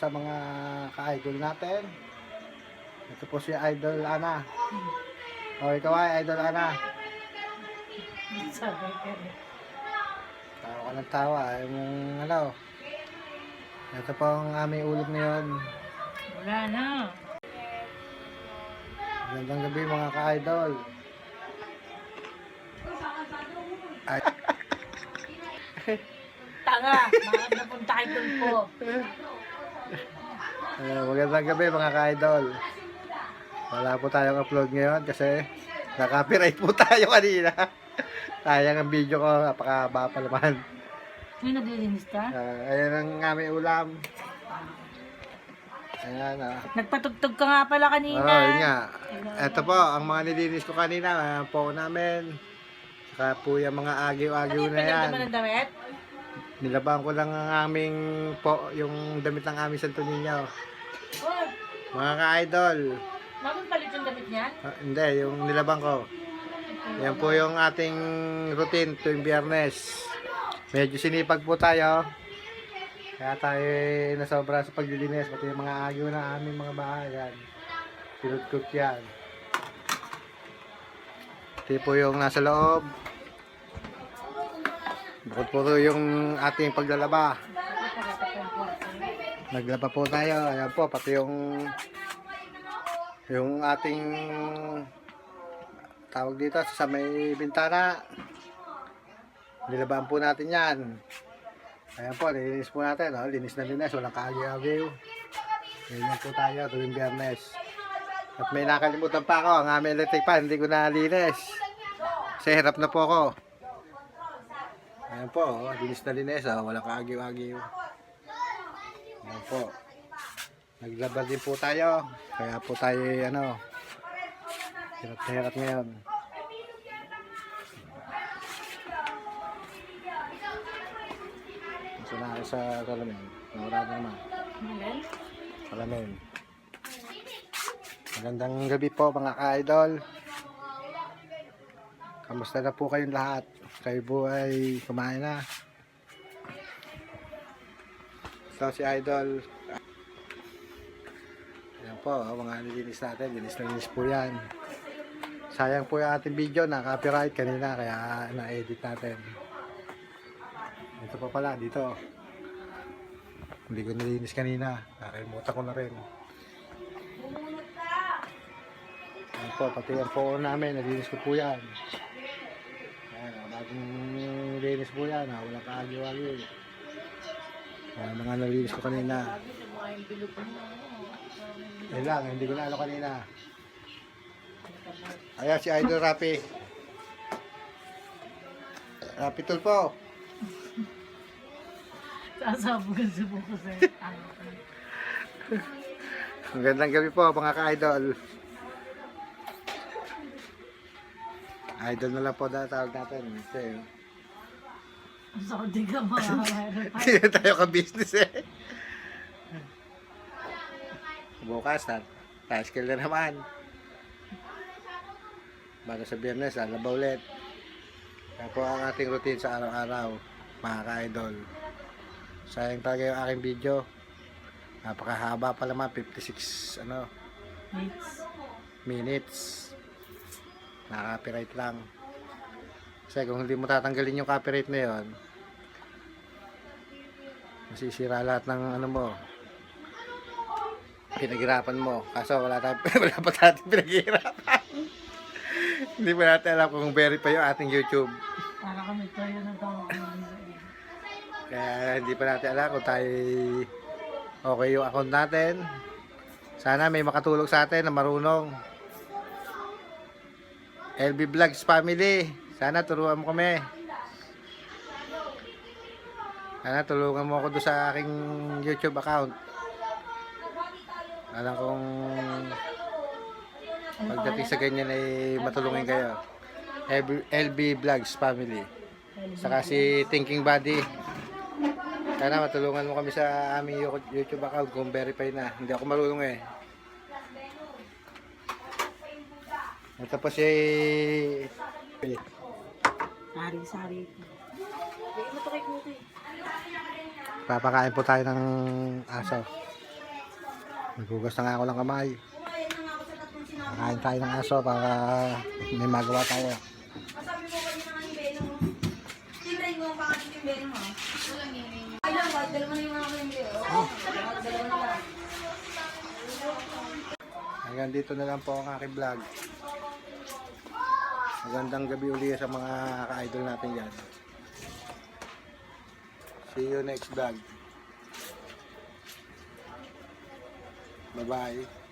sa mga ka-idol natin. Ito po si Idol Ana. O, ikaw ay Idol Ana. Sabi ko. Tawa ka ng tawa. Yung ano. Ito po ang aming ulam ngayon. Wala na. Magandang gabi mga ka-idol. Ay, Tanga. Bakit napunta kay Tulpo? magandang gabi mga ka-idol. Wala po tayong upload ngayon kasi na-copyright po tayo kanina. Sayang ang video ko, napakahaba pa naman. May naglilinis ka? Ayan ang aming ulam. Ayan Nagpatugtog ka nga pala kanina. yun nga. Ito po, ang mga nilinis ko kanina, ayan po namin. Saka po yung mga agiw-agiw na yan. Ano ng damit? Nilabang ko lang ang aming po, yung damit ng aming Santo Niño. Oh, Mga ka-idol. bakit palit yung damit niya? Hindi, yung nilabang ko. Yan po yung ating routine tuwing Biyernes. Medyo sinipag po tayo. Kaya tayo nasobra sa paglilinis. Pati yung mga agyo na aming mga bahay. Yan. Pinudcook yan. Ito po yung nasa loob. Bukod po yung ating paglalaba. Naglaba po tayo. Ayan po, pati yung ating tawag dito sa may bintana. Nilabaan po natin yan. Ayan po, nilinis po natin. Oh, linis na linis, walang kaagyo-agyo. Ganyan po tayo tuwing Biyernes. At may nakalimutan pa ako, ang aming electric fan, hindi ko nalinis. Kasi hirap na po ako. Ayan po, oh, linis na linis, oh, walang kaagyo-agyo. Ayan po. Naglaba din po tayo. Kaya po tayo, hirap na hirap ngayon. Masa na ako sa salamin. Nawala na naman. Salamin. Magandang gabi po mga ka-idol. Kamusta na po kayong lahat? Kayo po ay kumain na. Ito si Idol. Ayan po, mga nilinis natin. Linis na linis po yan. Sayang po yung ating video na copyright kanina kaya na-edit natin. Ito pa pala, dito. Hindi ko nilinis kanina. Nakalimutan ko na rin. Ayan po, pati yung po namin, nalinis ko po yan. Ayan, bagong nilinis po yan. Walang kaagyo-agyo. Ayan, mga nalinis ko kanina. Yan lang, hindi ko na kanina. Ayan si Idol Rapi. Rapi Tulpo. Sasabugan sa buko sa Magandang gabi po mga ka-idol. Idol na lang po na tawag natin. Kasi So, di ka makakawala. hindi na tayo ka-business eh. Bukas na. Taskil na naman. Bago sa Biyernes, alaba ulit. Kaya po ang ating routine sa araw-araw, mga ka-idol. Sayang talaga yung aking video. Napakahaba pa naman, 56 minutes. Na-copyright lang. Kasi kung hindi mo tatanggalin yung copyright na yun, masisira lahat ng mo, pinaghirapan mo. Kaso wala pa natin pinaghirapan. Hindi pa natin alam kung verify yung ating YouTube. Para kami tayo na tawag. Kaya hindi pa natin alam kung tayo okay yung account natin. Sana may makatulong sa atin na marunong. LB Vlogs Family, sana turuan mo kami. Sana tulungan mo ako doon sa aking YouTube account. Alam kong pagdating sa ganyan ay matulungin kayo. LB Vlogs Family. Saka si Thinking Body. Sana matulungan mo kami sa aming YouTube account kung verify na. Hindi ako marunong eh. Ito po si Sari-sari. Hindi mo to kay Kuti. papakain po tayo ng aso. Naghugas na nga ako ng kamay. Kakain tayo ng aso para may magawa tayo. Masabi mo kanina nga yung beno mo. Tinry mo ang pangalit yung beno mo. Ay lang, kahit dalawa na yung mga kalimli. Dalawa na lang. Hanggang dito na lang po ang aking vlog. Magandang gabi uli sa mga ka-idol natin dyan. See you next vlog. Bye-bye.